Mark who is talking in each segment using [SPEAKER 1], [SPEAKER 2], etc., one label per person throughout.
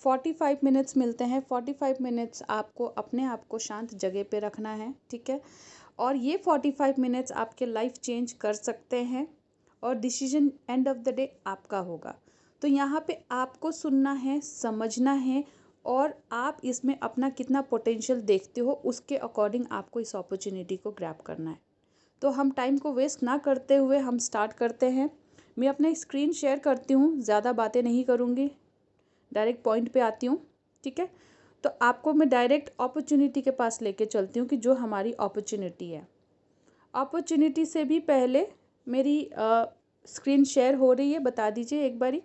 [SPEAKER 1] 45 minutes मिलते हैं। 45 minutes आपको अपने आप को शांत जगह पे रखना है, ठीक है। और ये 45 मिनट्स आपके लाइफ चेंज कर सकते हैं और decision end of the day आपका होगा। तो यहाँ पे आपको सुनना है, समझना है और आप इसमें अपना कितना पोटेंशियल देखते हो उसके अकॉर्डिंग आपको इस अपॉर्चुनिटी को ग्रैब करना है। तो हम टाइम को वेस्ट ना करते हुए हम स्टार्ट करते हैं। मैं अपना स्क्रीन शेयर करती हूँ, ज़्यादा बातें नहीं करूँगी, डायरेक्ट पॉइंट पे आती हूँ, ठीक है। तो आपको मैं डायरेक्ट अपॉर्चुनिटी के पास लेके चलती हूँ कि जो हमारी अपॉर्चुनिटी है। अपॉर्चुनिटी से भी पहले मेरी स्क्रीन शेयर हो रही है, बता दीजिए एक बारी।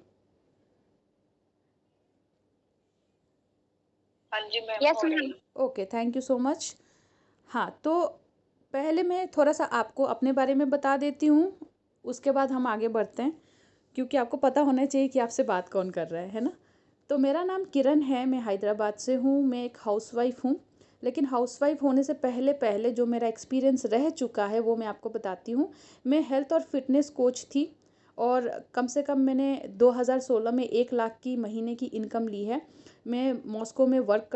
[SPEAKER 2] हाँ जी मैम, हो रही है।
[SPEAKER 1] Okay, thank you so much. हाँ, तो पहले मैं थोड़ा सा आपको अपने बारे में बता देती हूँ, उसके बाद हम आगे बढ़ते हैं, क्योंकि आपको पता होना चाहिए कि आपसे बात कौन कर रहा है ना। तो मेरा नाम किरण है, मैं हैदराबाद से हूँ, मैं एक हाउसवाइफ हूँ। लेकिन हाउसवाइफ होने से पहले पहले जो मेरा एक्सपीरियंस रह चुका है वो मैं आपको बताती हूँ। मैं हेल्थ और फिटनेस कोच थी और कम से कम मैंने 2016 में 1 लाख की महीने की इनकम ली है। मैं मॉस्को में वर्क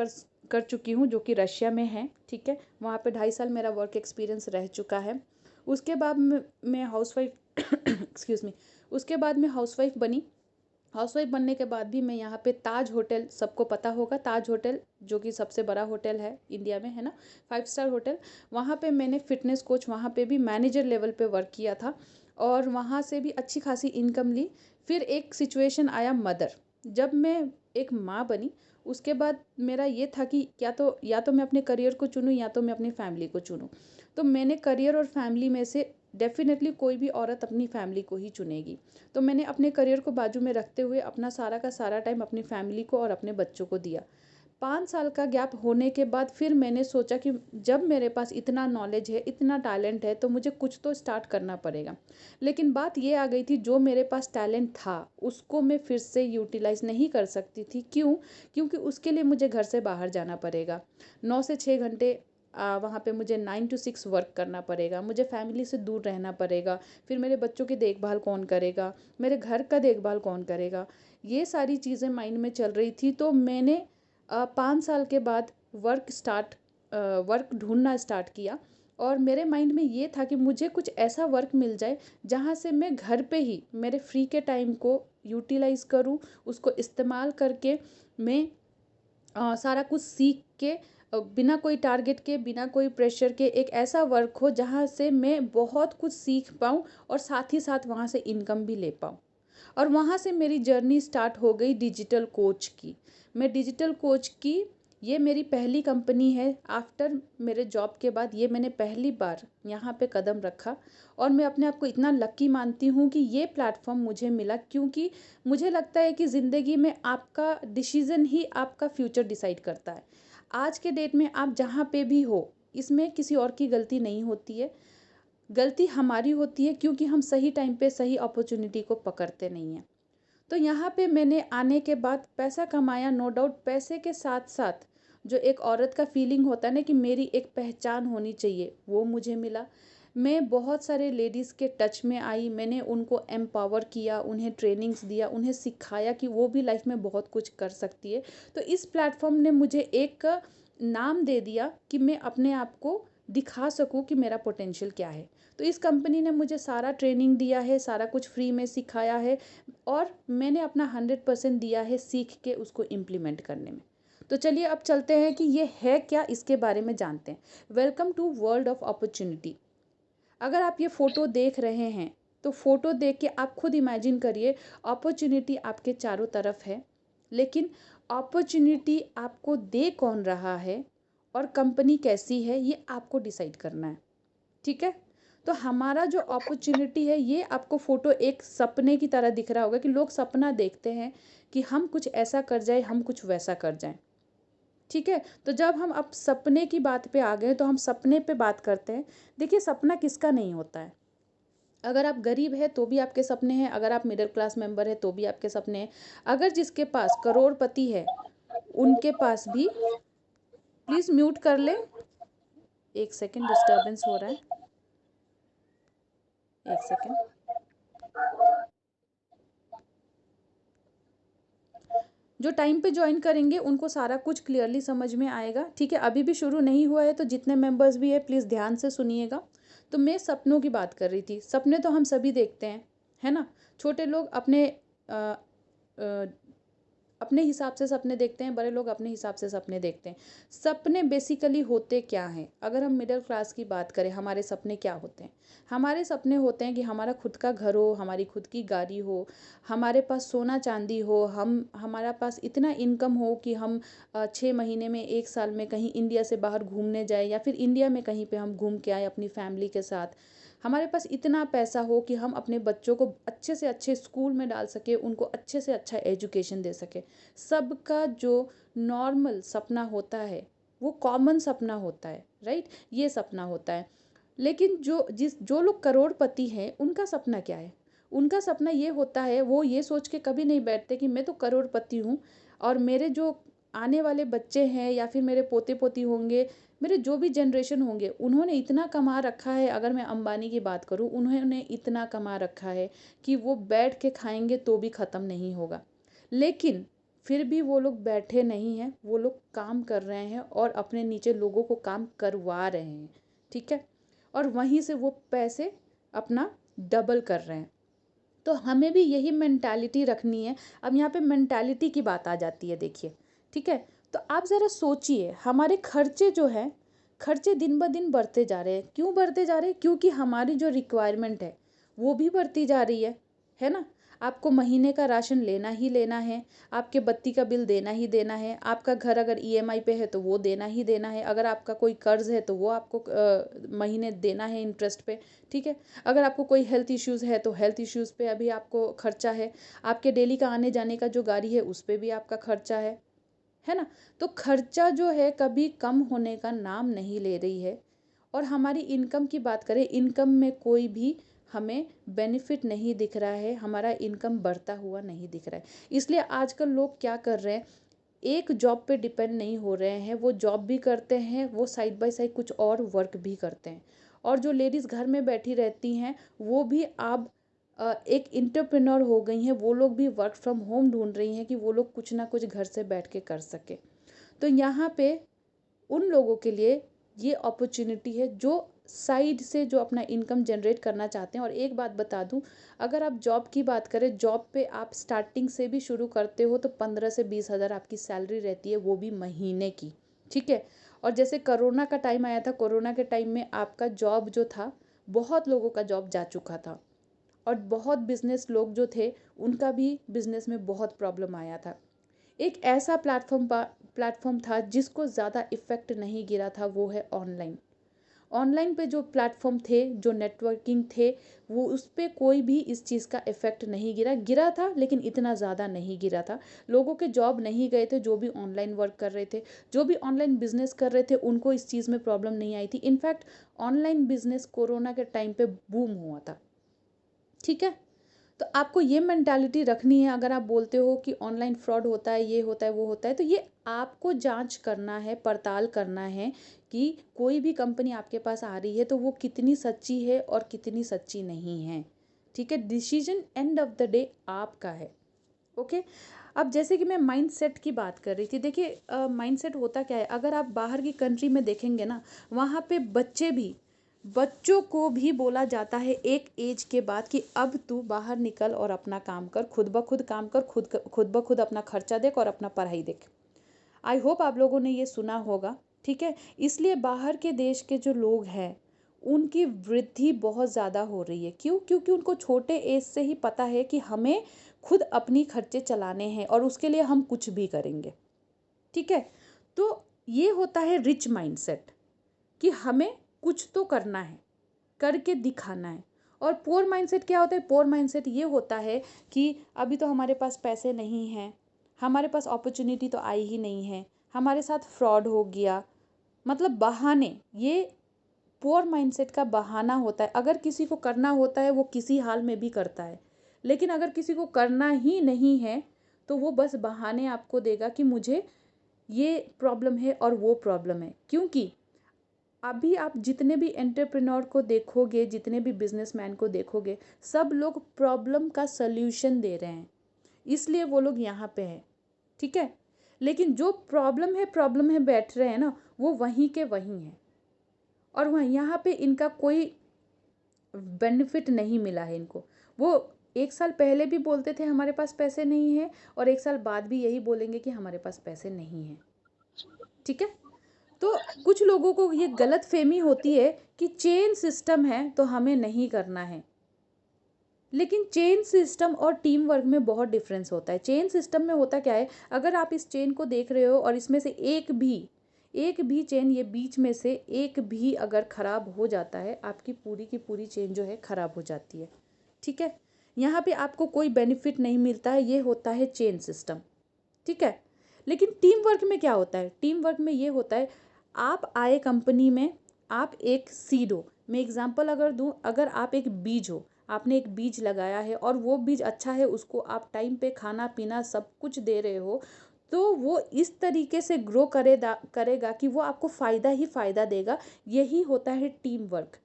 [SPEAKER 1] कर चुकी हूँ, जो कि रशिया में है, ठीक है। वहाँ पे 2.5 साल मेरा वर्क एक्सपीरियंस रह चुका है। उसके बाद मैं हाउसवाइफ एक्सक्यूज़ मी, उसके बाद मैं हाउसवाइफ बनी। हाउसवाइफ बनने के बाद भी मैं यहाँ पे ताज होटल, सबको पता होगा ताज होटल, जो कि सबसे बड़ा होटल है इंडिया में, है ना, 5 स्टार होटल। वहाँ पे मैंने फिटनेस कोच, वहाँ पे भी मैनेजर लेवल पे वर्क किया था और वहाँ से भी अच्छी खासी इनकम ली। फिर एक सिचुएशन आया मदर, जब मैं एक माँ बनी, उसके बाद मेरा ये था कि या तो मैं अपने करियर को चुनूँ या तो मैं अपनी फैमिली को चुनूँ। तो मैंने करियर और फैमिली में से डेफिनेटली कोई भी औरत अपनी फैमिली को ही चुनेगी। तो मैंने अपने करियर को बाजू में रखते हुए अपना सारा का सारा टाइम अपनी फैमिली को और अपने बच्चों को दिया। 5 साल का गैप होने के बाद फिर मैंने सोचा कि जब मेरे पास इतना नॉलेज है, इतना टैलेंट है, तो मुझे कुछ तो स्टार्ट करना पड़ेगा। लेकिन बात ये आ गई थी, जो मेरे पास टैलेंट था उसको मैं फिर से यूटिलाइज नहीं कर सकती थी। क्यों? क्योंकि उसके लिए मुझे घर से बाहर जाना पड़ेगा, 9 से 6 घंटे वहाँ पे मुझे 9 to 6 वर्क करना पड़ेगा, मुझे फैमिली से दूर रहना पड़ेगा। फिर मेरे बच्चों की देखभाल कौन करेगा, मेरे घर का देखभाल कौन करेगा, ये सारी चीज़ें माइंड में चल रही थी। तो मैंने 5 साल के बाद वर्क ढूंढना स्टार्ट किया और मेरे माइंड में ये था कि मुझे कुछ ऐसा वर्क मिल जाए जहाँ से मैं घर पे ही मेरे फ्री के टाइम को यूटिलाइज करूँ, उसको इस्तेमाल करके मैं सारा कुछ सीख के बिना कोई टारगेट के, बिना कोई प्रेशर के एक ऐसा वर्क हो जहाँ से मैं बहुत कुछ सीख पाऊँ और साथ ही साथ वहाँ से इनकम भी ले पाऊँ। और वहाँ से मेरी जर्नी स्टार्ट हो गई डिजिटल कोच की। मैं डिजिटल कोच की, ये मेरी पहली कंपनी है। आफ्टर मेरे जॉब के बाद ये मैंने पहली बार यहाँ पे कदम रखा और मैं अपने आप को इतना लकी मानती हूँ कि ये प्लेटफॉर्म मुझे मिला, क्योंकि मुझे लगता है कि ज़िंदगी में आपका डिसीज़न ही आपका फ्यूचर डिसाइड करता है। आज के डेट में आप जहाँ पे भी हो, इसमें किसी और की गलती नहीं होती है, गलती हमारी होती है क्योंकि हम सही टाइम पे सही अपॉर्चुनिटी को पकड़ते नहीं हैं। तो यहाँ पे मैंने आने के बाद पैसा कमाया, नो डाउट। पैसे के साथ साथ जो एक औरत का फीलिंग होता है ना कि मेरी एक पहचान होनी चाहिए, वो मुझे मिला। मैं बहुत सारे लेडीज़ के टच में आई, मैंने उनको एम्पावर किया, उन्हें ट्रेनिंग्स दिया, उन्हें सिखाया कि वो भी लाइफ में बहुत कुछ कर सकती है। तो इस प्लेटफॉर्म ने मुझे एक नाम दे दिया कि मैं अपने आप को दिखा सकूं कि मेरा पोटेंशियल क्या है। तो इस कंपनी ने मुझे सारा ट्रेनिंग दिया है, सारा कुछ फ्री में सिखाया है और मैंने अपना 100% दिया है सीख के उसको इम्प्लीमेंट करने में। तो चलिए अब चलते हैं कि ये है क्या, इसके बारे में जानते हैं। Welcome to world of opportunity. अगर आप ये फ़ोटो देख रहे हैं तो फ़ोटो देख के आप खुद इमेजिन करिए, अपॉर्चुनिटी आपके चारों तरफ है, लेकिन अपॉर्चुनिटी आपको दे कौन रहा है और कंपनी कैसी है ये आपको डिसाइड करना है, ठीक है। तो हमारा जो अपॉर्चुनिटी है, ये आपको फ़ोटो एक सपने की तरह दिख रहा होगा कि लोग सपना देखते हैं कि हम कुछ ऐसा कर जाए, हम कुछ वैसा कर जाएं, ठीक है। तो जब हम अब सपने की बात पे आ गए तो हम सपने पे बात करते हैं। देखिए, सपना किसका नहीं होता है। अगर आप गरीब है तो भी आपके सपने हैं, अगर आप मिडिल क्लास मेंबर है तो भी आपके सपने हैं, अगर जिसके पास करोड़पति है उनके पास भी। प्लीज़ म्यूट कर ले, 1 सेकेंड, डिस्टर्बेंस हो रहा है, 1 सेकेंड। जो टाइम पे ज्वाइन करेंगे उनको सारा कुछ क्लियरली समझ में आएगा, ठीक है। अभी भी शुरू नहीं हुआ है तो जितने मेंबर्स भी है प्लीज़ ध्यान से सुनिएगा। तो मैं सपनों की बात कर रही थी। सपने तो हम सभी देखते हैं, है ना। छोटे लोग अ, अ, अपने हिसाब से सपने देखते हैं, बड़े लोग अपने हिसाब से सपने देखते हैं। सपने बेसिकली होते क्या हैं? अगर हम मिडिल क्लास की बात करें, हमारे सपने क्या होते हैं? हमारे सपने होते हैं कि हमारा खुद का घर हो, हमारी खुद की गाड़ी हो, हमारे पास सोना चांदी हो, हमारा पास इतना इनकम हो कि हम 6 महीने में, 1 साल में कहीं इंडिया से बाहर घूमने जाए, या फिर इंडिया में कहीं पे हम घूम के आए अपनी फैमिली के साथ। हमारे पास इतना पैसा हो कि हम अपने बच्चों को अच्छे से अच्छे स्कूल में डाल सके, उनको अच्छे से अच्छा एजुकेशन दे सके। सबका जो नॉर्मल सपना होता है वो कॉमन सपना होता है, राइट। ये सपना होता है। लेकिन जो लोग करोड़पति हैं उनका सपना क्या है? उनका सपना ये होता है, वो ये सोच के कभी नहीं बैठते कि मैं तो करोड़पति हूँ और मेरे जो आने वाले बच्चे हैं या फिर मेरे पोते पोती होंगे, मेरे जो भी जनरेशन होंगे, उन्होंने इतना कमा रखा है। अगर मैं अंबानी की बात करूँ, उन्होंने इतना कमा रखा है कि वो बैठ के खाएंगे तो भी ख़त्म नहीं होगा। लेकिन फिर भी वो लोग बैठे नहीं हैं, वो लोग काम कर रहे हैं और अपने नीचे लोगों को काम करवा रहे हैं, ठीक है। और वहीं से वो पैसे अपना डबल कर रहे हैं। तो हमें भी यही मेंटालिटी रखनी है। अब यहाँ पे मेंटालिटी की बात आ जाती है, देखिए, ठीक है। तो आप ज़रा सोचिए, हमारे खर्चे जो हैं, खर्चे दिन ब दिन बढ़ते जा रहे हैं। क्यों बढ़ते जा रहे हैं? क्योंकि हमारी जो रिक्वायरमेंट है वो भी बढ़ती जा रही है ना। आपको महीने का राशन लेना ही लेना है, आपके बत्ती का बिल देना ही देना है, आपका घर अगर ईएमआई पे है तो वो देना ही देना है, अगर आपका कोई कर्ज है तो वो आपको महीने देना है इंटरेस्ट पे, ठीक है। अगर आपको कोई हेल्थ इश्यूज़ है तो हेल्थ इश्यूज़ पे अभी आपको खर्चा है, आपके डेली का आने जाने का जो गाड़ी है उस पे भी आपका खर्चा है ना। तो खर्चा जो है कभी कम होने का नाम नहीं ले रही है। और हमारी इनकम की बात करें, इनकम में कोई भी हमें बेनिफिट नहीं दिख रहा है, हमारा इनकम बढ़ता हुआ नहीं दिख रहा है। इसलिए आजकल लोग क्या कर रहे हैं, एक जॉब पे डिपेंड नहीं हो रहे हैं। वो जॉब भी करते हैं, वो साइड बाय साइड कुछ और वर्क भी करते हैं। और जो लेडीज़ घर में बैठी रहती हैं वो भी अब एक एंटरप्रेन्योर हो गई हैं। वो लोग भी वर्क फ्रॉम होम ढूंढ रही हैं कि वो लोग कुछ ना कुछ घर से बैठ के कर सके। तो यहाँ पे उन लोगों के लिए ये अपॉर्चुनिटी है जो साइड से जो अपना इनकम जनरेट करना चाहते हैं। और एक बात बता दूं, अगर आप जॉब की बात करें, जॉब पे आप स्टार्टिंग से भी शुरू करते हो तो 15 से 20 हज़ार आपकी सैलरी रहती है, वो भी महीने की, ठीक है। और जैसे कोरोना का टाइम आया था, कोरोना के टाइम में आपका जॉब जो था, बहुत लोगों का जॉब जा चुका था। और बहुत बिजनेस लोग जो थे उनका भी बिजनेस में बहुत प्रॉब्लम आया था। एक ऐसा प्लेटफॉर्म था जिसको ज़्यादा इफ़ेक्ट नहीं गिरा था, वो है ऑनलाइन। ऑनलाइन पे जो प्लेटफॉर्म थे, जो नेटवर्किंग थे, वो उस पे कोई भी इस चीज़ का इफ़ेक्ट नहीं गिरा था, लेकिन इतना ज़्यादा नहीं गिरा था। लोगों के जॉब नहीं गए थे, जो भी ऑनलाइन वर्क कर रहे थे, जो भी ऑनलाइन बिजनेस कर रहे थे, उनको इस चीज़ में प्रॉब्लम नहीं आई थी। इनफैक्ट ऑनलाइन बिजनेस कोरोना के टाइम पे बूम हुआ था, ठीक है। तो आपको ये मेंटालिटी रखनी है। अगर आप बोलते हो कि ऑनलाइन फ्रॉड होता है, ये होता है, वो होता है, तो ये आपको जांच करना है, पड़ताल करना है कि कोई भी कंपनी आपके पास आ रही है तो वो कितनी सच्ची है और कितनी सच्ची नहीं है, ठीक है। Decision end of the day आपका है, ओके। अब जैसे कि मैं माइंडसेट की बात कर रही थी, देखिए माइंडसेट होता क्या है, अगर आप बाहर की कंट्री में देखेंगे ना, वहाँ पे बच्चों को भी बोला जाता है एक एज के बाद कि अब तू बाहर निकल और अपना काम कर, खुद ब खुद काम कर, खुद ब खुद अपना खर्चा देख और अपना पढ़ाई देख। आई होप आप लोगों ने ये सुना होगा, ठीक है। इसलिए बाहर के देश के जो लोग हैं उनकी वृद्धि बहुत ज़्यादा हो रही है। क्यों? क्योंकि उनको छोटे एज से ही पता है कि हमें खुद अपनी खर्चे चलाने हैं और उसके लिए हम कुछ भी करेंगे, ठीक है। तो ये होता है रिच माइंडसेट कि हमें कुछ तो करना है, करके दिखाना है। और पोर माइंडसेट क्या होता है? पोर माइंडसेट ये होता है कि अभी तो हमारे पास पैसे नहीं हैं, हमारे पास अपॉर्चुनिटी तो आई ही नहीं है, हमारे साथ फ्रॉड हो गया, मतलब बहाने। ये पोर माइंडसेट का बहाना होता है। अगर किसी को करना होता है वो किसी हाल में भी करता है, लेकिन अगर किसी को करना ही नहीं है तो वो बस बहाने आपको देगा कि मुझे ये प्रॉब्लम है और वो प्रॉब्लम है। क्योंकि अभी आप जितने भी एंटरप्रेन्योर को देखोगे, जितने भी बिजनेसमैन को देखोगे, सब लोग प्रॉब्लम का सल्यूशन दे रहे हैं, इसलिए वो लोग यहाँ पे हैं। ठीक है। लेकिन जो प्रॉब्लम है बैठ रहे हैं ना, वो वहीं के वहीं हैं, और वहाँ यहाँ पे इनका कोई बेनिफिट नहीं मिला है इनको। वो 1 साल पहले भी बोलते थे हमारे पास पैसे नहीं है, और 1 साल बाद भी यही बोलेंगे कि हमारे पास पैसे नहीं हैं। ठीक है। तो कुछ लोगों को ये गलतफहमी होती है कि चेन सिस्टम है तो हमें नहीं करना है, लेकिन चेन सिस्टम और टीम वर्क में बहुत डिफरेंस होता है। चेन सिस्टम में होता क्या है, अगर आप इस चेन को देख रहे हो और इसमें से एक भी चेन, ये बीच में से एक भी अगर ख़राब हो जाता है, आपकी पूरी की पूरी चेन जो है ख़राब हो जाती है। ठीक है। यहाँ पे आपको कोई बेनिफिट नहीं मिलता है, ये होता है चेन सिस्टम। ठीक है। लेकिन टीम वर्क में क्या होता है, टीम वर्क में ये होता है, आप आए कंपनी में, आप एक सीड हो। मैं एग्जांपल अगर दूं, अगर आप एक बीज हो, आपने एक बीज लगाया है और वो बीज अच्छा है, उसको आप टाइम पे खाना पीना सब कुछ दे रहे हो, तो वो इस तरीके से ग्रो करेगा कि वो आपको फ़ायदा ही फ़ायदा देगा। यही होता है टीम वर्क।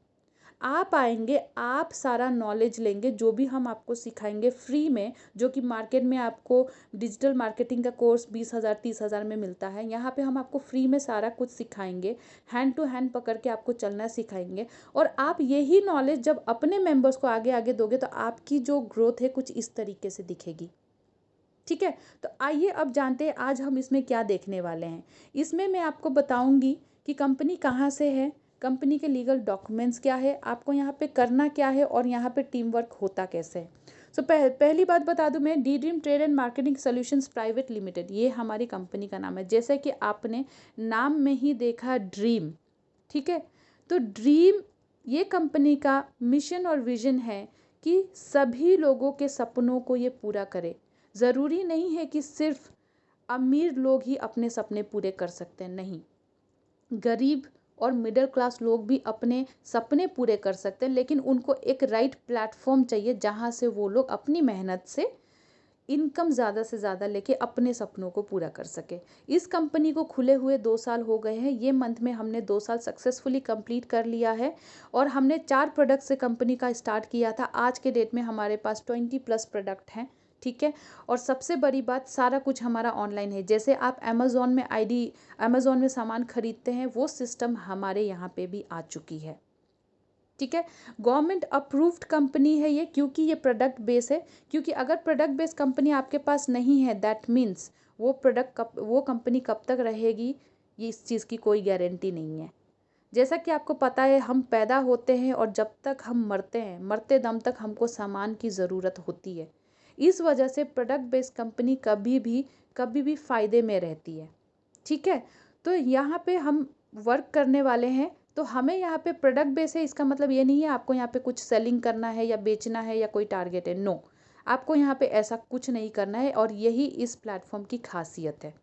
[SPEAKER 1] आप आएंगे, आप सारा नॉलेज लेंगे, जो भी हम आपको सिखाएंगे फ्री में, जो कि मार्केट में आपको डिजिटल मार्केटिंग का कोर्स 20,000 30,000 में मिलता है, यहाँ पे हम आपको फ्री में सारा कुछ सिखाएंगे, हैंड टू हैंड पकड़ के आपको चलना सिखाएंगे। और आप यही नॉलेज जब अपने मेंबर्स को आगे आगे दोगे, तो आपकी जो ग्रोथ है कुछ इस तरीके से दिखेगी। ठीक है। तो आइए अब जानते हैं आज हम इसमें क्या देखने वाले हैं। इसमें मैं आपको बताऊंगी कि कंपनी कहाँ से है, कंपनी के लीगल डॉक्यूमेंट्स क्या है, आपको यहाँ पे करना क्या है, और यहाँ पे टीम वर्क होता कैसे है। सो पहली बात बता दूं मैं, D dream trade and marketing solutions private limited, ये हमारी कंपनी का नाम है। जैसे कि आपने नाम में ही देखा ड्रीम। ठीक है। तो ड्रीम, ये कंपनी का मिशन और विजन है कि सभी लोगों के सपनों को ये पूरा करे। ज़रूरी नहीं है कि सिर्फ अमीर लोग ही अपने सपने पूरे कर सकते हैं, नहीं, गरीब और मिडिल क्लास लोग भी अपने सपने पूरे कर सकते हैं, लेकिन उनको एक राइट प्लेटफॉर्म चाहिए जहां से वो लोग अपनी मेहनत से इनकम ज़्यादा से ज़्यादा लेके अपने सपनों को पूरा कर सके। इस कंपनी को खुले हुए 2 साल हो गए हैं। ये मंथ में हमने 2 साल सक्सेसफुली कंप्लीट कर लिया है, और हमने 4 प्रोडक्ट से कंपनी का स्टार्ट किया था। आज के डेट में हमारे पास 20+ प्रोडक्ट हैं। ठीक है। और सबसे बड़ी बात, सारा कुछ हमारा ऑनलाइन है। जैसे आप अमेज़ॉन में सामान खरीदते हैं, वो सिस्टम हमारे यहाँ पे भी आ चुकी है। ठीक है। गवर्नमेंट अप्रूव्ड कंपनी है ये, क्योंकि ये प्रोडक्ट बेस है। क्योंकि अगर प्रोडक्ट बेस कंपनी आपके पास नहीं है, दैट मीन्स वो कंपनी कब तक रहेगी, ये इस चीज़ की कोई गारंटी नहीं है। जैसा कि आपको पता है, हम पैदा होते हैं और जब तक हम मरते हैं, मरते दम तक हमको सामान की ज़रूरत होती है। इस वजह से प्रोडक्ट बेस्ड कंपनी कभी भी फ़ायदे में रहती है। ठीक है। तो यहाँ पे हम वर्क करने वाले हैं, तो हमें यहाँ पे प्रोडक्ट बेस है, इसका मतलब ये नहीं है आपको यहाँ पे कुछ सेलिंग करना है या बेचना है या कोई टारगेट है। नो, आपको यहाँ पे ऐसा कुछ नहीं करना है, और यही इस प्लेटफॉर्म की खासियत है।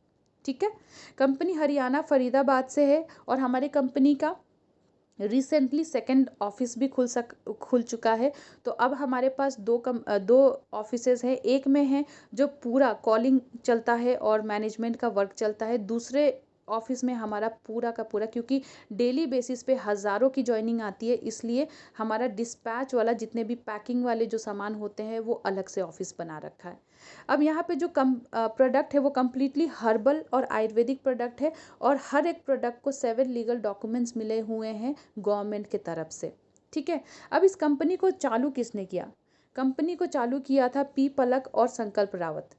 [SPEAKER 1] ठीक है। कंपनी हरियाणा फरीदाबाद से है, और हमारी कंपनी का रिसेंटली सेकंड ऑफिस भी खुल चुका है। तो अब हमारे पास दो ऑफिसेज हैं। एक में है जो पूरा कॉलिंग चलता है और मैनेजमेंट का वर्क चलता है। दूसरे ऑफिस में हमारा पूरा का पूरा, क्योंकि डेली बेसिस पे हज़ारों की जॉइनिंग आती है, इसलिए हमारा डिस्पैच वाला, जितने भी पैकिंग वाले जो सामान होते हैं, वो अलग से ऑफिस बना रखा है। अब यहाँ पे जो प्रोडक्ट है वो कम्प्लीटली हर्बल और आयुर्वेदिक प्रोडक्ट है, और हर एक प्रोडक्ट को 7 लीगल डॉक्यूमेंट्स मिले हुए हैं गवर्नमेंट के तरफ से। ठीक है। अब इस कंपनी को चालू किसने किया? कंपनी को चालू किया था पी पलक और संकल्प रावत।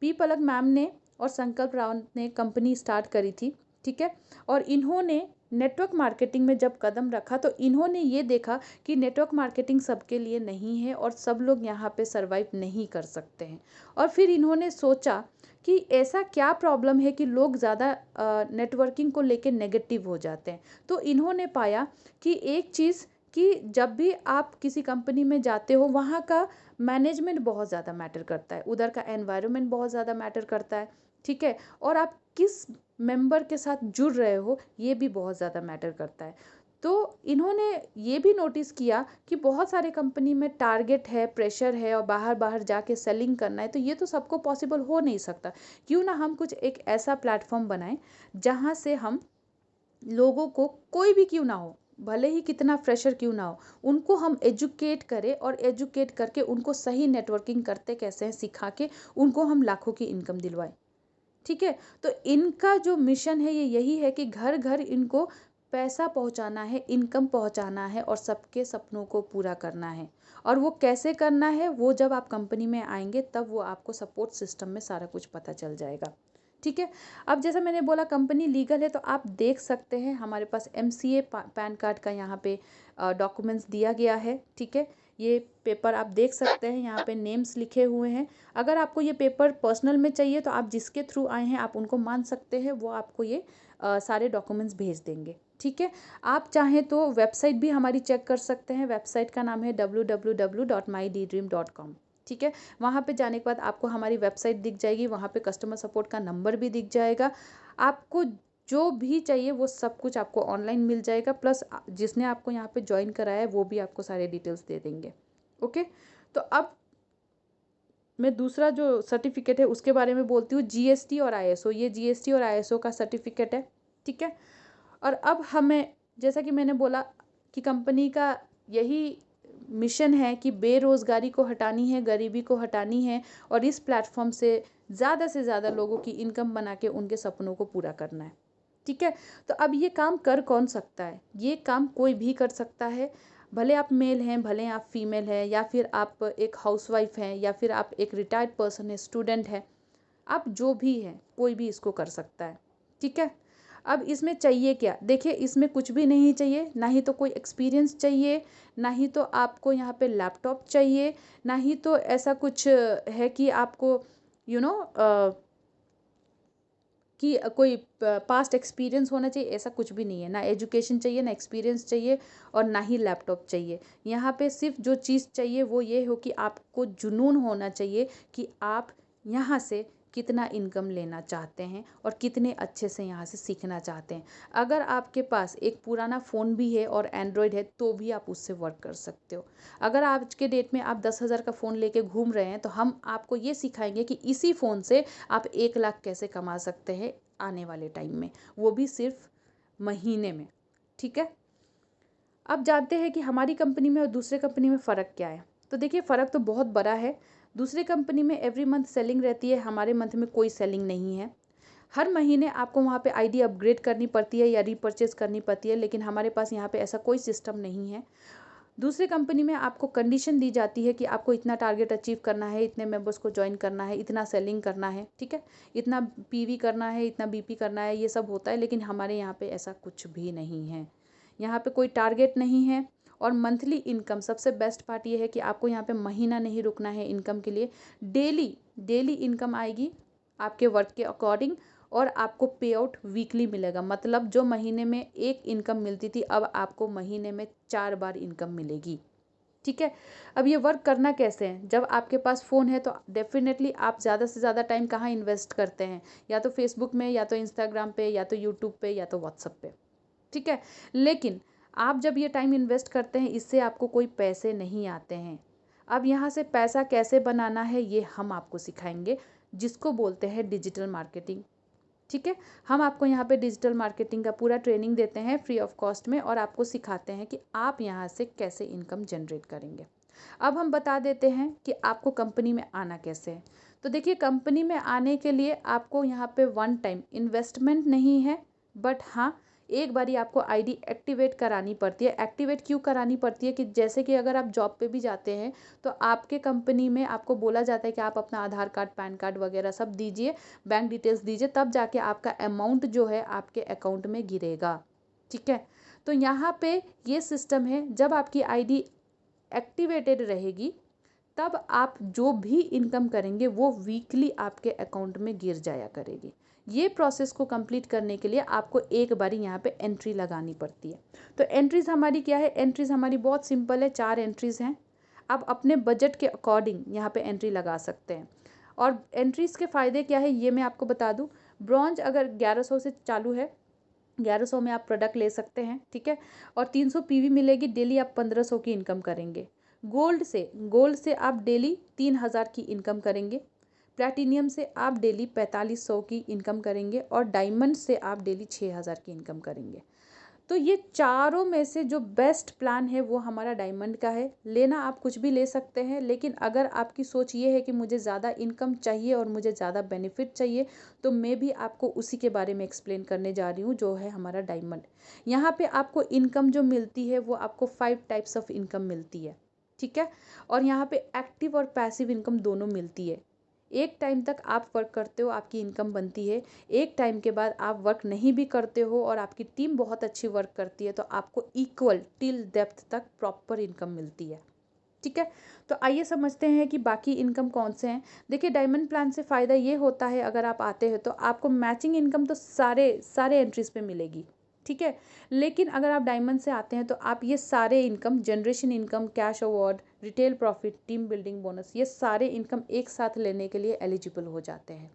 [SPEAKER 1] पी पलक मैम ने और संकल्प रावत ने कंपनी स्टार्ट करी थी। ठीक है। और इन्होंने नेटवर्क मार्केटिंग में जब कदम रखा, तो इन्होंने ये देखा कि नेटवर्क मार्केटिंग सबके लिए नहीं है और सब लोग यहाँ पे सरवाइव नहीं कर सकते हैं। और फिर इन्होंने सोचा कि ऐसा क्या प्रॉब्लम है कि लोग ज़्यादा नेटवर्किंग को लेके नेगेटिव हो जाते हैं। तो इन्होंने पाया कि एक चीज़, कि जब भी आप किसी कंपनी में जाते हो, वहाँ का मैनेजमेंट बहुत ज़्यादा मैटर करता है, उधर का एनवायरनमेंट बहुत ज़्यादा मैटर करता है। ठीक है। और आप किस मेंबर के साथ जुड़ रहे हो, ये भी बहुत ज़्यादा मैटर करता है। तो इन्होंने ये भी नोटिस किया कि बहुत सारे कंपनी में टारगेट है, प्रेशर है, और बाहर बाहर जाके सेलिंग करना है, तो ये तो सबको पॉसिबल हो नहीं सकता। क्यों ना हम कुछ एक ऐसा प्लेटफॉर्म बनाएं जहाँ से हम लोगों को, कोई भी क्यों ना हो, भले ही कितना फ्रेशर क्यों ना हो, उनको हम एजुकेट करें, और एजुकेट करके उनको सही नेटवर्किंग करते कैसे हैं सिखा के उनको हम लाखों की इनकम दिलवाएं। ठीक है। तो इनका जो मिशन है ये यही है कि घर घर इनको पैसा पहुंचाना है, इनकम पहुंचाना है और सबके सपनों को पूरा करना है। और वो कैसे करना है वो जब आप कंपनी में आएंगे तब वो आपको सपोर्ट सिस्टम में सारा कुछ पता चल जाएगा। ठीक है। अब जैसा मैंने बोला कंपनी लीगल है, तो आप देख सकते हैं हमारे पास MCA पैन कार्ड का यहाँ पे डॉक्यूमेंट्स दिया गया है। ठीक है। ये पेपर आप देख सकते हैं, यहाँ पे नेम्स लिखे हुए हैं। अगर आपको ये पेपर पर्सनल में चाहिए तो आप जिसके थ्रू आए हैं आप उनको मान सकते हैं, वो आपको ये सारे डॉक्यूमेंट्स भेज देंगे। ठीक है। आप चाहें तो वेबसाइट भी हमारी चेक कर सकते हैं। वेबसाइट का नाम है www.myddream.com। ठीक है। वहाँ पे जाने के बाद आपको हमारी वेबसाइट दिख जाएगी, वहाँ पे कस्टमर सपोर्ट का नंबर भी दिख जाएगा। आपको जो भी चाहिए वो सब कुछ आपको ऑनलाइन मिल जाएगा, प्लस जिसने आपको यहाँ पे ज्वाइन कराया है वो भी आपको सारे डिटेल्स दे देंगे। ओके। तो अब मैं दूसरा जो सर्टिफिकेट है उसके बारे में बोलती हूँ, GST और ISO। ये GST और ISO का सर्टिफिकेट है। ठीक है। और अब हमें, जैसा कि मैंने बोला कि कंपनी का यही मिशन है कि बेरोज़गारी को हटानी है, गरीबी को हटानी है और इस प्लेटफॉर्म से ज़्यादा लोगों की इनकम बना के उनके सपनों को पूरा करना है। ठीक है। तो अब ये काम कर कौन सकता है? ये काम कोई भी कर सकता है, भले आप मेल हैं, भले आप फीमेल हैं, या फिर आप एक हाउसवाइफ हैं, या फिर आप एक रिटायर्ड पर्सन है, स्टूडेंट है। आप जो भी हैं कोई भी इसको कर सकता है। ठीक है। अब इसमें चाहिए क्या? देखिए, इसमें कुछ भी नहीं चाहिए, ना ही तो कोई एक्सपीरियंस चाहिए, ना ही तो आपको यहाँ पे लैपटॉप चाहिए, ना ही तो ऐसा कुछ है कि आपको यू नो कि कोई पास्ट एक्सपीरियंस होना चाहिए, ऐसा कुछ भी नहीं है। ना एजुकेशन चाहिए, ना एक्सपीरियंस चाहिए और ना ही लैपटॉप चाहिए। यहाँ पे सिर्फ जो चीज़ चाहिए वो ये हो कि आपको जुनून होना चाहिए कि आप यहाँ से कितना इनकम लेना चाहते हैं और कितने अच्छे से यहाँ से सीखना चाहते हैं। अगर आपके पास एक पुराना फ़ोन भी है और एंड्रॉयड है तो भी आप उससे वर्क कर सकते हो। अगर आज के डेट में आप 10,000 का फ़ोन लेके घूम रहे हैं तो हम आपको ये सिखाएंगे कि इसी फ़ोन से आप 1 लाख कैसे कमा सकते हैं आने वाले टाइम में, वो भी सिर्फ महीने में। ठीक है। अब जानते हैं कि हमारी कंपनी में और दूसरे कंपनी में फ़र्क क्या है। तो देखिए, फ़र्क तो बहुत बड़ा है। दूसरी कंपनी में एवरी मंथ सेलिंग रहती है, हमारे मंथ में कोई सेलिंग नहीं है। हर महीने आपको वहाँ पे आईडी अपग्रेड करनी पड़ती है या रीपरचेज़ करनी पड़ती है, लेकिन हमारे पास यहाँ पे ऐसा कोई सिस्टम नहीं है। दूसरी कंपनी में आपको कंडीशन दी जाती है कि आपको इतना टारगेट अचीव करना है, इतने मेंबर्स को ज्वाइन करना है, इतना सेलिंग करना है। ठीक है। इतना PV करना है, इतना BP करना है, ये सब होता है। लेकिन हमारे यहाँ पे ऐसा कुछ भी नहीं है। यहाँ पे कोई टारगेट नहीं है। और मंथली इनकम, सबसे बेस्ट पार्ट ये है कि आपको यहाँ पे महीना नहीं रुकना है इनकम के लिए। डेली इनकम आएगी आपके वर्क के अकॉर्डिंग और आपको पे आउट वीकली मिलेगा। मतलब जो महीने में एक इनकम मिलती थी अब आपको महीने में 4 बार इनकम मिलेगी। ठीक है। अब ये वर्क करना कैसे है? जब आपके पास फ़ोन है तो डेफिनेटली आप ज़्यादा से ज़्यादा टाइम कहाँ इन्वेस्ट करते हैं? या तो फेसबुक में, या तो इंस्टाग्राम पे, या तो यूट्यूब पे, या तो व्हाट्सएप पे। ठीक है। लेकिन आप जब ये टाइम इन्वेस्ट करते हैं इससे आपको कोई पैसे नहीं आते हैं। अब यहाँ से पैसा कैसे बनाना है ये हम आपको सिखाएंगे, जिसको बोलते हैं डिजिटल मार्केटिंग। ठीक है। हम आपको यहाँ पे डिजिटल मार्केटिंग का पूरा ट्रेनिंग देते हैं फ्री ऑफ कॉस्ट में और आपको सिखाते हैं कि आप यहाँ से कैसे इनकम जनरेट करेंगे। अब हम बता देते हैं कि आपको कंपनी में आना कैसे है। तो देखिए, कंपनी में आने के लिए आपको यहाँ पे वन टाइम इन्वेस्टमेंट नहीं है, बट हाँ, एक बारी आपको आईडी एक्टिवेट करानी पड़ती है। एक्टिवेट क्यों करानी पड़ती है कि जैसे कि अगर आप जॉब पे भी जाते हैं तो आपके कंपनी में आपको बोला जाता है कि आप अपना आधार कार्ड, पैन कार्ड वगैरह सब दीजिए, बैंक डिटेल्स दीजिए, तब जाके आपका अमाउंट जो है आपके अकाउंट में गिरेगा। ठीक है। तो यहाँ पे ये सिस्टम है, जब आपकी आईडी एक्टिवेटेड रहेगी तब आप जो भी इनकम करेंगे वो वीकली आपके अकाउंट में गिर जाया करेगी। ये प्रोसेस को कंप्लीट करने के लिए आपको एक बारी यहाँ पे एंट्री लगानी पड़ती है। तो एंट्रीज़ हमारी क्या है? एंट्रीज़ हमारी बहुत सिंपल है, 4 एंट्रीज़ हैं। आप अपने बजट के अकॉर्डिंग यहाँ पे एंट्री लगा सकते हैं। और एंट्रीज़ के फ़ायदे क्या है ये मैं आपको बता दूँ। ब्रॉन्ज अगर 1100 से चालू है, 1100 में आप प्रोडक्ट ले सकते हैं। ठीक है। और 300 PV मिलेगी, डेली आप 1500 की इनकम करेंगे। गोल्ड से आप डेली 3000 की इनकम करेंगे। प्लैटिनियम से आप डेली 4500 की इनकम करेंगे और डायमंड से आप डेली 6000 की इनकम करेंगे। तो ये चारों में से जो बेस्ट प्लान है वो हमारा डायमंड का है। लेना आप कुछ भी ले सकते हैं, लेकिन अगर आपकी सोच ये है कि मुझे ज़्यादा इनकम चाहिए और मुझे ज़्यादा बेनिफिट चाहिए, तो मैं भी आपको उसी के बारे में एक्सप्लेन करने जा रही हूँ, जो है हमारा डायमंड। यहाँ पे आपको इनकम जो मिलती है वो आपको 5 टाइप्स ऑफ इनकम मिलती है, ठीक है। और यहाँ पे एक्टिव और पैसिव इनकम दोनों मिलती है। एक टाइम तक आप वर्क करते हो, आपकी इनकम बनती है। एक टाइम के बाद आप वर्क नहीं भी करते हो और आपकी टीम बहुत अच्छी वर्क करती है, तो आपको इक्वल टिल डेप्थ तक प्रॉपर इनकम मिलती है, ठीक है। तो आइए समझते हैं कि बाकी इनकम कौन से हैं। देखिए, डायमंड प्लान से फ़ायदा ये होता है, अगर आप आते हो तो आपको मैचिंग इनकम तो सारे एंट्रीज पे मिलेगी, ठीक है। लेकिन अगर आप डायमंड से आते हैं तो आप ये सारे income, generation income, cash award, retail profit, team building bonus, ये सारे इनकम एक साथ लेने के लिए एलिजिबल हो जाते हैं,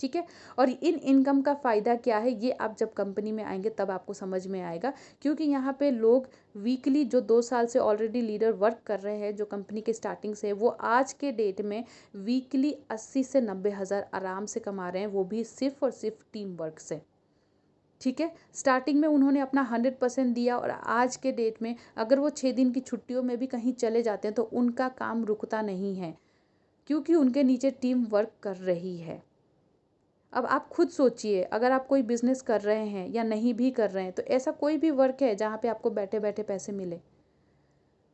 [SPEAKER 1] ठीक है। और इन इनकम का फ़ायदा क्या है, ये आप जब कंपनी में आएंगे तब आपको समझ में आएगा। क्योंकि यहाँ पे लोग वीकली, जो 2 साल से ऑलरेडी लीडर वर्क कर रहे हैं, जो कंपनी के स्टार्टिंग से, वो आज के डेट में वीकली 80 से 90 हज़ार आराम से कमा रहे हैं, वो भी सिर्फ और सिर्फ टीम वर्क से, ठीक है। स्टार्टिंग में उन्होंने अपना 100% दिया और आज के डेट में अगर वो 6 दिन की छुट्टियों में भी कहीं चले जाते हैं तो उनका काम रुकता नहीं है, क्योंकि उनके नीचे टीम वर्क कर रही है। अब आप खुद सोचिए, अगर आप कोई बिजनेस कर रहे हैं या नहीं भी कर रहे हैं, तो ऐसा कोई भी वर्क है जहाँ पे आपको बैठे बैठे पैसे मिले?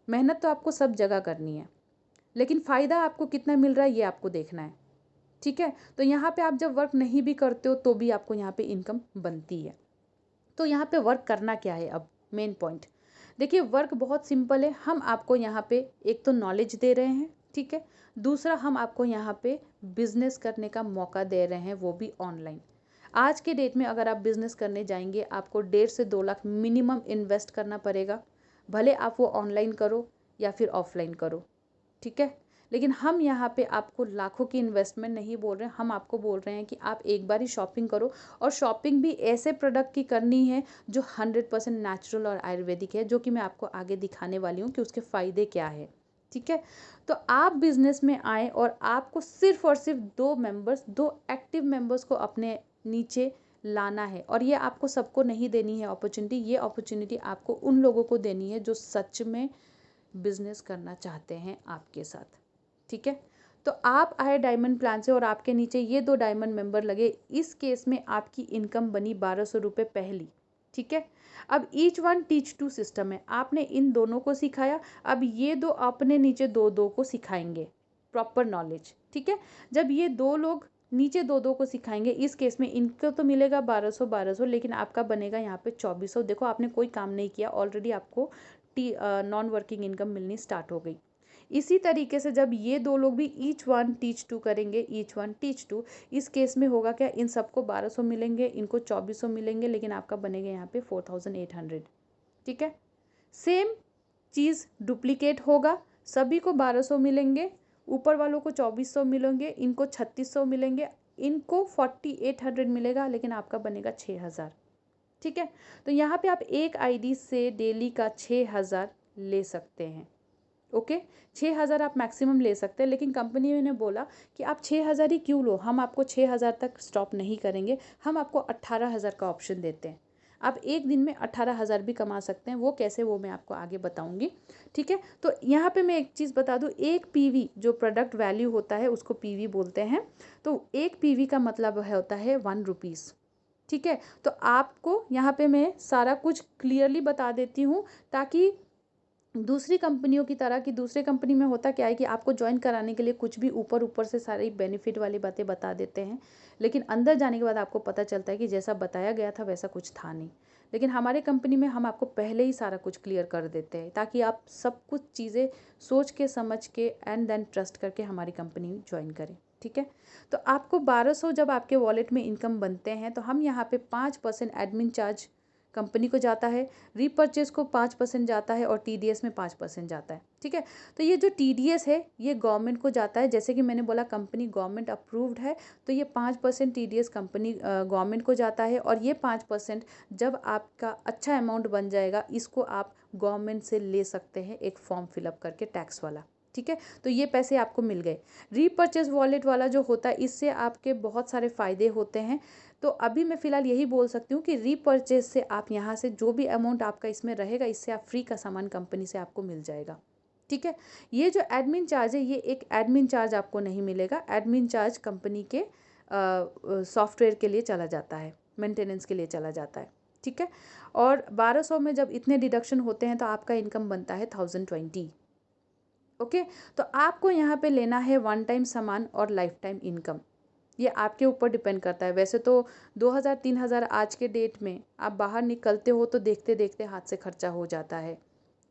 [SPEAKER 1] मेहनत तो आपको सब जगह करनी है, लेकिन फ़ायदा आपको कितना मिल रहा है ये आपको देखना है, ठीक है। तो यहाँ पे आप जब वर्क नहीं भी करते हो तो भी आपको यहाँ पे इनकम बनती है। तो यहाँ पे वर्क करना क्या है, अब मेन पॉइंट देखिए। वर्क बहुत सिंपल है। हम आपको यहाँ पे एक तो नॉलेज दे रहे हैं, ठीक है। दूसरा, हम आपको यहाँ पे बिजनेस करने का मौका दे रहे हैं, वो भी ऑनलाइन। आज के डेट में अगर आप बिजनेस करने जाएंगे, आपको 1.5 से 2 लाख मिनिमम इन्वेस्ट करना पड़ेगा, भले आप वो ऑनलाइन करो या फिर ऑफलाइन करो, ठीक है। लेकिन हम यहाँ पे आपको लाखों की इन्वेस्टमेंट नहीं बोल रहे हैं, हम आपको बोल रहे हैं कि आप एक बार ही शॉपिंग करो, और शॉपिंग भी ऐसे प्रोडक्ट की करनी है जो 100% नेचुरल और आयुर्वेदिक है, जो कि मैं आपको आगे दिखाने वाली हूँ कि उसके फ़ायदे क्या है, ठीक है। तो आप बिजनेस में आए और आपको सिर्फ और सिर्फ 2 एक्टिव मेंबर्स को अपने नीचे लाना है, और ये आपको सबको नहीं देनी है अपॉर्चुनिटी। ये अपॉर्चुनिटी आपको उन लोगों को देनी है जो सच में बिजनेस करना चाहते हैं आपके साथ, ठीक है। तो आप आए डायमंड प्लान से और आपके नीचे ये 2 डायमंड मेंबर लगे। इस केस में आपकी इनकम बनी 1200 रुपये पहली, ठीक है। अब each one teach two system है, आपने इन दोनों को सिखाया, अब ये 2 अपने नीचे 2 को सिखाएंगे, प्रॉपर नॉलेज, ठीक है। जब ये 2 लोग नीचे 2 को सिखाएंगे, इस केस में इनको तो मिलेगा 1200, लेकिन आपका बनेगा यहाँ पे 2400। देखो, आपने कोई काम नहीं किया, ऑलरेडी आपको नॉन वर्किंग इनकम मिलनी स्टार्ट हो गई। इसी तरीके से जब ये 2 लोग भी ईच वन टीच टू करेंगे, ईच वन टीच टू, इस केस में होगा क्या, इन सबको 1200 मिलेंगे, इनको 2400 मिलेंगे, लेकिन आपका बनेगा यहाँ पे 4800, ठीक है। सेम चीज़ डुप्लीकेट होगा, सभी को 1200 मिलेंगे, ऊपर वालों को 2400 मिलेंगे, इनको 3600 मिलेंगे, इनको 4800 मिलेगा, लेकिन आपका बनेगा 6000, ठीक है। तो यहाँ पे आप एक आईडी से डेली का 6000 ले सकते हैं, ओके। 6000 आप मैक्सिमम ले सकते हैं, लेकिन कंपनी ने बोला कि आप 6000 ही क्यों लो, हम आपको 6000 तक स्टॉप नहीं करेंगे, हम आपको 18000 का ऑप्शन देते हैं। आप एक दिन में 18000 भी कमा सकते हैं। वो कैसे, वो मैं आपको आगे बताऊंगी, ठीक है। तो यहाँ पे मैं एक चीज़ बता दूँ, एक पीवी जो प्रोडक्ट वैल्यू होता है उसको पीवी बोलते हैं। तो एक पीवी का मतलब होता है 1 रुपीज़, ठीक है। तो आपको यहाँ पे मैं सारा कुछ क्लियरली बता देती हूँ, ताकि दूसरी कंपनियों की तरह, कि दूसरे कंपनी में होता क्या है कि आपको ज्वाइन कराने के लिए कुछ भी ऊपर ऊपर से सारी बेनिफिट वाली बातें बता देते हैं, लेकिन अंदर जाने के बाद आपको पता चलता है कि जैसा बताया गया था वैसा कुछ था नहीं। लेकिन हमारे कंपनी में हम आपको पहले ही सारा कुछ क्लियर कर देते हैं, ताकि आप सब कुछ चीज़ें सोच के समझ के एंड देन ट्रस्ट करके हमारी कंपनी ज्वाइन करें, ठीक है। तो आपको 1200 जब आपके वॉलेट में इनकम बनते हैं, तो हम यहाँ पे 5% एडमिन चार्ज कंपनी को जाता है, रीपर्चेज को 5% जाता है, और TDS में 5% जाता है, ठीक है। तो ये जो TDS है ये गवर्नमेंट को जाता है, जैसे कि मैंने बोला कंपनी गवर्नमेंट अप्रूव्ड है, तो ये 5% TDS कंपनी गवर्नमेंट को जाता है, और ये 5% जब आपका अच्छा अमाउंट बन जाएगा, इसको आप गवर्नमेंट से ले सकते हैं एक फॉर्म फिलअप करके, टैक्स वाला, ठीक है, तो ये पैसे आपको मिल गए। रीपर्चेज वॉलेट वाला जो होता है, इससे आपके बहुत सारे फ़ायदे होते हैं। तो अभी मैं फ़िलहाल यही बोल सकती हूँ कि रीपर्चेज से आप यहाँ से जो भी अमाउंट आपका इसमें रहेगा, इससे आप फ्री का सामान कंपनी से आपको मिल जाएगा। ठीक है, ये जो एडमिन चार्ज है, ये एक एडमिन चार्ज आपको नहीं मिलेगा। एडमिन चार्ज कंपनी के सॉफ्टवेयर के लिए चला जाता है, मेंटेनेंस के लिए चला जाता है। ठीक है, और 1200 में जब इतने डिडक्शन होते हैं तो आपका इनकम बनता है 1020। ओके, तो आपको यहाँ पे लेना है वन टाइम सामान और लाइफ टाइम इनकम। ये आपके ऊपर डिपेंड करता है। वैसे तो 2000-3000 आज के डेट में आप बाहर निकलते हो तो देखते देखते हाथ से खर्चा हो जाता है।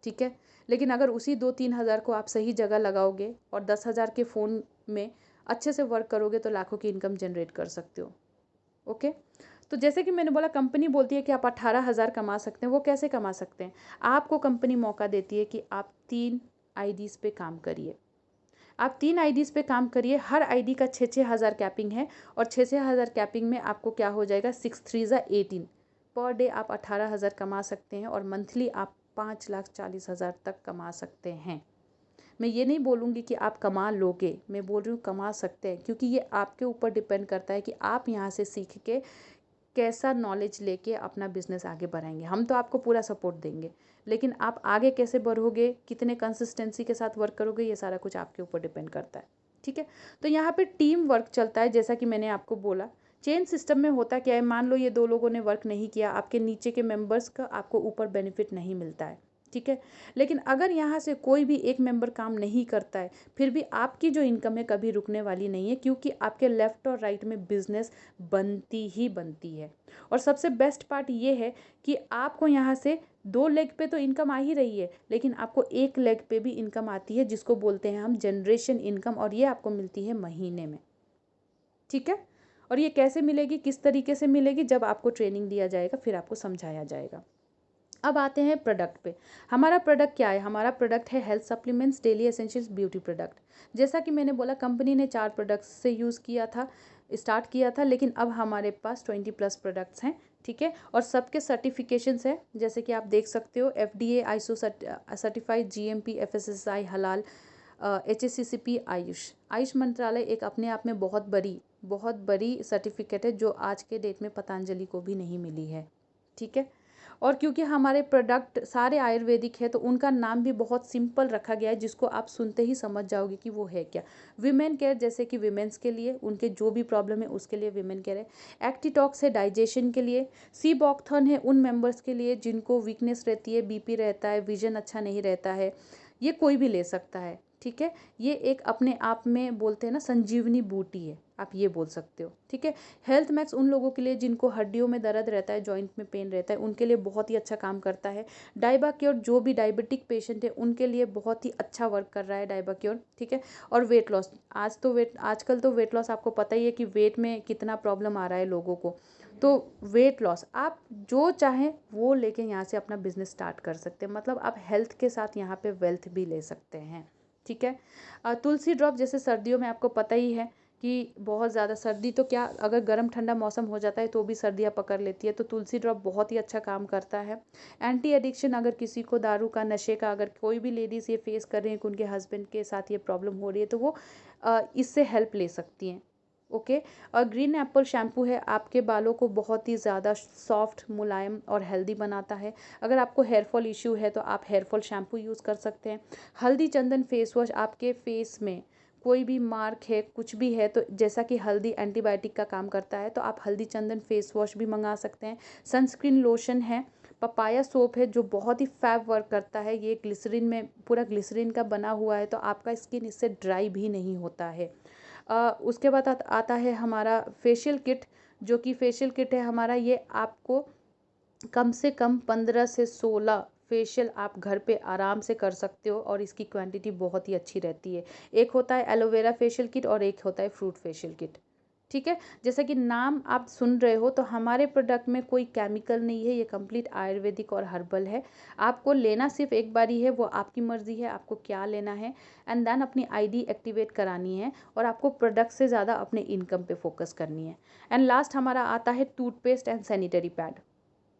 [SPEAKER 1] ठीक है, लेकिन अगर उसी 2-3 हज़ार को आप सही जगह लगाओगे और 10,000 के फ़ोन में अच्छे से वर्क करोगे तो लाखों की इनकम जनरेट कर सकते हो। ओके, तो जैसे कि मैंने बोला, कंपनी बोलती है कि आप 18,000 कमा सकते हैं। वो कैसे कमा सकते हैं? आपको कंपनी मौका देती है कि आप 3 आईडीज़ पे काम करिए। आप 3 आईडीज़ पे काम करिए, हर आईडी का 6-6 हज़ार कैपिंग है और 6-6 हज़ार कैपिंग में आपको क्या हो जाएगा, 6×3 = 18। पर डे आप 18,000 कमा सकते हैं और मंथली आप 5,40,000 तक कमा सकते हैं। मैं ये नहीं बोलूँगी कि आप कमा लोगे, मैं बोल रही हूँ कमा सकते हैं, क्योंकि ये आपके ऊपर डिपेंड करता है कि आप यहाँ से सीख के कैसा नॉलेज लेके अपना बिजनेस आगे बढ़ाएंगे। हम तो आपको पूरा सपोर्ट देंगे, लेकिन आप आगे कैसे बढ़ोगे, कितने कंसिस्टेंसी के साथ वर्क करोगे, ये सारा कुछ आपके ऊपर डिपेंड करता है। ठीक है, तो यहाँ पे टीम वर्क चलता है। जैसा कि मैंने आपको बोला, चेन सिस्टम में होता क्या है, मान लो ये 2 लोगों ने वर्क नहीं किया, आपके नीचे के मेंबर्स का आपको ऊपर बेनिफिट नहीं मिलता है। ठीक है, लेकिन अगर यहाँ से कोई भी एक मेंबर काम नहीं करता है, फिर भी आपकी जो इनकम है कभी रुकने वाली नहीं है, क्योंकि आपके लेफ़्ट और राइट में बिजनेस बनती ही बनती है। और सबसे बेस्ट पार्ट ये है कि आपको यहाँ से 2 लेग पे तो इनकम आ ही रही है, लेकिन आपको 1 लेग पे भी इनकम आती है, जिसको बोलते हैं हम जनरेशन इनकम, और ये आपको मिलती है महीने में। ठीक है, और ये कैसे मिलेगी, किस तरीके से मिलेगी, जब आपको ट्रेनिंग दिया जाएगा फिर आपको समझाया जाएगा। अब आते हैं प्रोडक्ट पे। हमारा प्रोडक्ट क्या है? हमारा प्रोडक्ट है health supplements, daily essentials, beauty product. जैसा कि मैंने बोला, कंपनी ने 4 प्रोडक्ट्स से यूज़ किया था, स्टार्ट किया था, लेकिन अब हमारे पास 20+ प्रोडक्ट्स हैं। ठीक है, और सबके सर्टिफिकेशंस हैं, जैसे कि आप देख सकते हो, FDA, ISO certified, GMP, FSSAI, हलाल, HACCP, आयुष मंत्रालय एक अपने आप में बहुत बड़ी सर्टिफिकेट है, जो आज के डेट में पतंजलि को भी नहीं मिली है। ठीक है, और क्योंकि हमारे प्रोडक्ट सारे आयुर्वेदिक है, तो उनका नाम भी बहुत सिंपल रखा गया है, जिसको आप सुनते ही समझ जाओगे कि वो है क्या। विमेन केयर, जैसे कि विमेंस के लिए उनके जो भी प्रॉब्लम है उसके लिए विमेन केयर है। एक्टिटॉक्स है डाइजेशन के लिए। सीबॉक्थर्न है उन मेंबर्स के लिए जिनको वीकनेस रहती है, बीपी रहता है, विजन अच्छा नहीं रहता है, ये कोई भी ले सकता है। ठीक है, ये एक अपने आप में बोलते हैं ना, संजीवनी बूटी है, आप ये बोल सकते हो। ठीक है, हेल्थ मैक्स उन लोगों के लिए जिनको हड्डियों में दर्द रहता है, जॉइंट में पेन रहता है, उनके लिए बहुत ही अच्छा काम करता है। डाइबा क्योर, जो भी डायबिटिक पेशेंट है उनके लिए बहुत ही अच्छा वर्क कर रहा है डाइबा क्योर। ठीक है, और वेट लॉस, आजकल तो वेट लॉस आपको पता ही है कि वेट में कितना प्रॉब्लम आ रहा है लोगों को। तो वेट लॉस आप जो चाहें वो लेके यहाँ से अपना बिजनेस स्टार्ट कर सकते हैं। मतलब आप हेल्थ के साथ यहाँ पे वेल्थ भी ले सकते हैं। ठीक है, तुलसी ड्रॉप, जैसे सर्दियों में आपको पता ही है कि बहुत ज़्यादा सर्दी, तो क्या अगर गर्म ठंडा मौसम हो जाता है तो भी सर्दियाँ पकड़ लेती है, तो तुलसी ड्रॉप बहुत ही अच्छा काम करता है। एंटी एडिक्शन, अगर किसी को दारू का, नशे का, अगर कोई भी लेडीज़ ये फेस कर रही है कि उनके हस्बैंड के साथ ये प्रॉब्लम हो रही है, तो वो इससे हेल्प ले सकती हैं। ओके, और ग्रीन एप्पल शैम्पू है, आपके बालों को बहुत ही ज़्यादा सॉफ्ट, मुलायम और हेल्दी बनाता है। अगर आपको हेयर फॉल इशू है तो आप हेयर फॉल शैम्पू यूज़ कर सकते हैं। हल्दी चंदन फेस वॉश, आपके फेस में कोई भी मार्क है, कुछ भी है, तो जैसा कि हल्दी एंटीबायोटिक का काम करता है, तो आप हल्दी चंदन फेस वॉश भी मंगा सकते हैं। सनस्क्रीन लोशन है। पपाया सोप है, जो बहुत ही फैब वर्क करता है, ये ग्लिसरीन में, पूरा ग्लिसरीन का बना हुआ है, तो आपका स्किन इससे ड्राई भी नहीं होता है। उसके बाद आता है हमारा फेशियल किट, जो कि फेशियल किट है हमारा, ये आपको कम से कम 15 से 16 फेशियल आप घर पे आराम से कर सकते हो, और इसकी क्वांटिटी बहुत ही अच्छी रहती है। एक होता है एलोवेरा फेशियल किट और एक होता है फ्रूट फेशियल किट। ठीक है, जैसा कि नाम आप सुन रहे हो, तो हमारे प्रोडक्ट में कोई केमिकल नहीं है, ये कंप्लीट आयुर्वेदिक और हर्बल है। आपको लेना सिर्फ एक बार ही है, वो आपकी मर्ज़ी है आपको क्या लेना है, एंड देन अपनी आईडी एक्टिवेट करानी है, और आपको प्रोडक्ट से ज़्यादा अपने इनकम पे फोकस करनी है। एंड लास्ट हमारा आता है टूथपेस्ट एंड सैनिटरी पैड।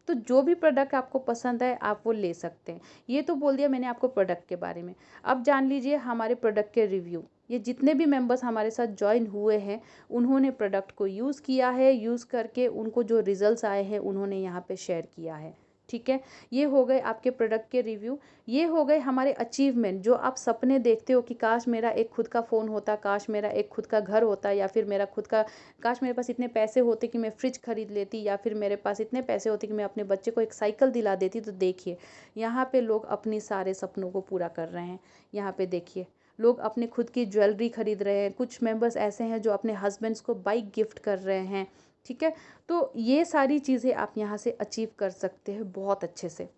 [SPEAKER 1] तो जो भी प्रोडक्ट आपको पसंद है आप वो ले सकते हैं। ये तो बोल दिया मैंने आपको प्रोडक्ट के बारे में। अब जान लीजिए हमारे प्रोडक्ट के रिव्यू। ये जितने भी मेंबर्स हमारे साथ ज्वाइन हुए हैं उन्होंने प्रोडक्ट को यूज़ किया है, यूज़ करके उनको जो रिजल्ट्स आए हैं उन्होंने यहाँ पे शेयर किया है। ठीक है, ये हो गए आपके प्रोडक्ट के रिव्यू। ये हो गए हमारे अचीवमेंट, जो आप सपने देखते हो कि काश मेरा एक खुद का फ़ोन होता, काश मेरा एक खुद का घर होता, या फिर मेरा खुद का, काश मेरे पास इतने पैसे होते कि मैं फ्रिज खरीद लेती, या फिर मेरे पास इतने पैसे होते कि मैं अपने बच्चे को एक साइकिल दिला देती। तो देखिए यहाँ पे लोग अपनी सारे सपनों को पूरा कर रहे हैं। यहाँ पे देखिए लोग अपने खुद की ज्वेलरी खरीद रहे हैं। कुछ मेंबर्स ऐसे हैं जो अपने हस्बैंड्स को बाइक गिफ्ट कर रहे हैं। ठीक है, तो ये सारी चीज़ें आप यहाँ से अचीव कर सकते हैं बहुत अच्छे से।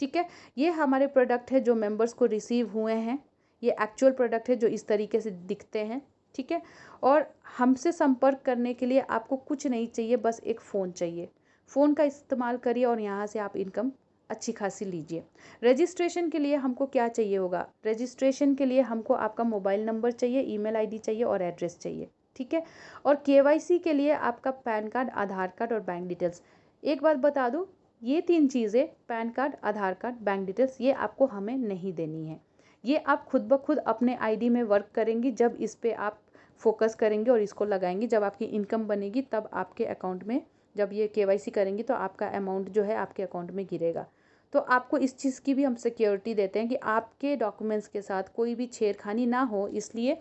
[SPEAKER 1] ठीक है, ये हमारे प्रोडक्ट है जो मेंबर्स को रिसीव हुए हैं। ये एक्चुअल प्रोडक्ट है जो इस तरीके से दिखते हैं। ठीक है, और हमसे संपर्क करने के लिए आपको कुछ नहीं चाहिए, बस एक फ़ोन चाहिए। फ़ोन का इस्तेमाल करिए और यहाँ से आप इनकम अच्छी खासी लीजिए। रजिस्ट्रेशन के लिए हमको क्या चाहिए होगा? रजिस्ट्रेशन के लिए हमको आपका मोबाइल नंबर चाहिए, ईमेल आईडी चाहिए और एड्रेस चाहिए। ठीक है, और केवाईसी के लिए आपका पैन कार्ड, आधार कार्ड और बैंक डिटेल्स। एक बात बता दूं, ये 3 चीज़ें, पैन कार्ड, आधार कार्ड, बैंक डिटेल्स, ये आपको हमें नहीं देनी है। ये आप खुद ब खुद अपने आईडी में वर्क करेंगी जब इस पे आप फोकस करेंगे और इसको लगाएंगी। जब आपकी इनकम बनेगी तब आपके अकाउंट में, जब ये केवाईसी करेंगी तो आपका अमाउंट जो है आपके अकाउंट में गिरेगा। तो आपको इस चीज़ की भी हम सिक्योरिटी देते हैं कि आपके डॉक्यूमेंट्स के साथ कोई भी छेड़खानी ना हो, इसलिए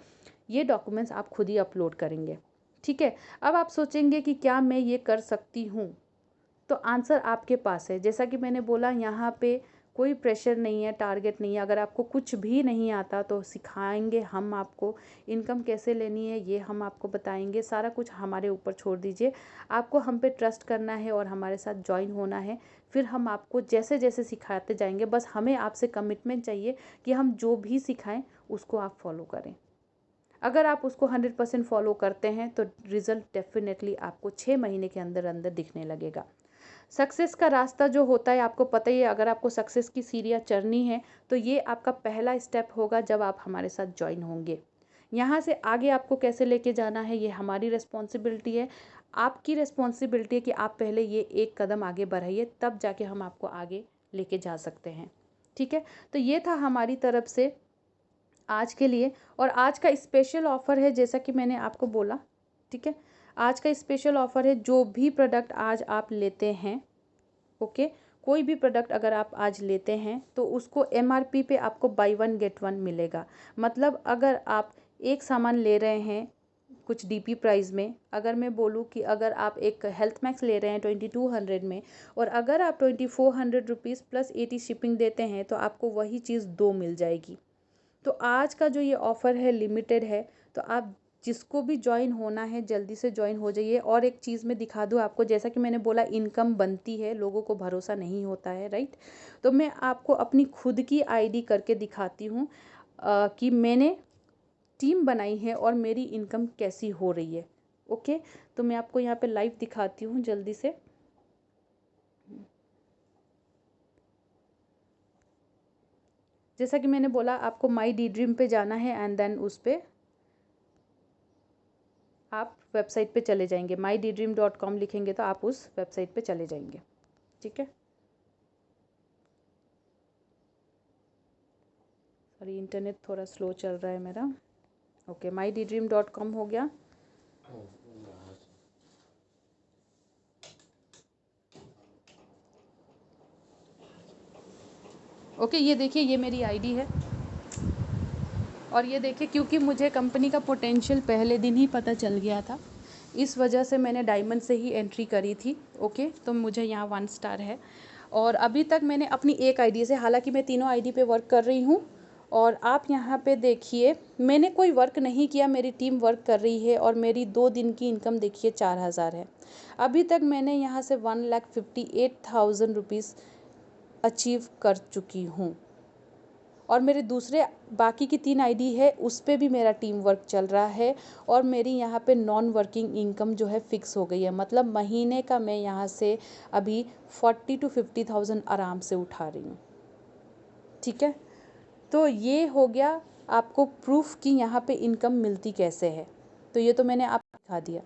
[SPEAKER 1] ये डॉक्यूमेंट्स आप खुद ही अपलोड करेंगे। ठीक है, अब आप सोचेंगे कि क्या मैं ये कर सकती हूँ? तो आंसर आपके पास है। जैसा कि मैंने बोला, यहाँ पे कोई प्रेशर नहीं है, टारगेट नहीं है। अगर आपको कुछ भी नहीं आता तो सिखाएंगे हम आपको। इनकम कैसे लेनी है ये हम आपको बताएंगे। सारा कुछ हमारे ऊपर छोड़ दीजिए। आपको हम पे ट्रस्ट करना है और हमारे साथ ज्वाइन होना है। फिर हम आपको जैसे जैसे सिखाते जाएंगे। बस हमें आपसे कमिटमेंट चाहिए कि हम जो भी सिखाएं उसको आप फॉलो करें। अगर आप उसको 100% फॉलो करते हैं तो रिज़ल्ट डेफिनेटली आपको 6 महीने के अंदर अंदर दिखने लगेगा। सक्सेस का रास्ता जो होता है आपको पता ही है। अगर आपको सक्सेस की सीढ़ियाँ चढ़नी है तो ये आपका पहला स्टेप होगा जब आप हमारे साथ ज्वाइन होंगे। यहाँ से आगे आपको कैसे लेके जाना है ये हमारी रिस्पॉन्सिबिलिटी है। आपकी रिस्पॉन्सिबिलिटी है कि आप पहले ये एक कदम आगे बढ़ाइए, तब जाके हम आपको आगे लेके जा सकते हैं। ठीक है, तो ये था हमारी तरफ से आज के लिए। और आज का स्पेशल ऑफ़र है, जैसा कि मैंने आपको बोला। ठीक है, आज का स्पेशल ऑफ़र है, जो भी प्रोडक्ट आज आप लेते हैं, ओके, कोई भी प्रोडक्ट अगर आप आज लेते हैं तो उसको एमआरपी पे आपको बाय 1 गेट 1 मिलेगा। मतलब अगर आप एक सामान ले रहे हैं कुछ डीपी प्राइस में, अगर मैं बोलूँ कि अगर आप एक हेल्थ मैक्स ले रहे हैं 2200 में, और अगर आप 2400 रुपीज़ प्लस 80 शिपिंग देते हैं तो आपको वही चीज़ 2 मिल जाएगी। तो आज का जो ये ऑफ़र है लिमिटेड है, तो आप जिसको भी ज्वाइन होना है जल्दी से ज्वाइन हो जाइए। और एक चीज़ मैं दिखा दूँ आपको, जैसा कि मैंने बोला इनकम बनती है, लोगों को भरोसा नहीं होता है, राइट। तो मैं आपको अपनी खुद की आईडी करके दिखाती हूँ कि मैंने टीम बनाई है और मेरी इनकम कैसी हो रही है। ओके, तो मैं आपको यहाँ पे लाइव दिखाती हूँ जल्दी से। जैसा कि मैंने बोला आपको माई डी ड्रीम पे जाना है एंड देन उस पर आप वेबसाइट पे चले जाएंगे। mydream.com लिखेंगे तो आप उस वेबसाइट पे चले जाएंगे। ठीक है, सॉरी इंटरनेट थोड़ा स्लो चल रहा है मेरा। ओके, mydream.com हो गया। ओके, ये देखिए ये मेरी आईडी है। और ये देखिए, क्योंकि मुझे कंपनी का पोटेंशियल पहले दिन ही पता चल गया था, इस वजह से मैंने डायमंड से ही एंट्री करी थी। ओके, तो मुझे यहाँ 1 स्टार है। और अभी तक मैंने अपनी एक आईडी से, हालांकि मैं तीनों आईडी पे वर्क कर रही हूँ, और आप यहाँ पे देखिए मैंने कोई वर्क नहीं किया, मेरी टीम वर्क कर रही है। और मेरी 2 दिन की इनकम देखिए 4000 है। अभी तक मैंने यहाँ से 1,58,000 रुपीज़ अचीव कर चुकी हूँ। और मेरे दूसरे बाकी की 3 आईडी है उस पे भी मेरा टीम वर्क चल रहा है। और मेरी यहाँ पे नॉन वर्किंग इनकम जो है फ़िक्स हो गई है। मतलब महीने का मैं यहाँ से अभी 40 to 50,000 आराम से उठा रही हूँ। ठीक है, तो ये हो गया आपको प्रूफ कि यहाँ पे इनकम मिलती कैसे है। तो ये तो मैंने आपको दिखा दिया।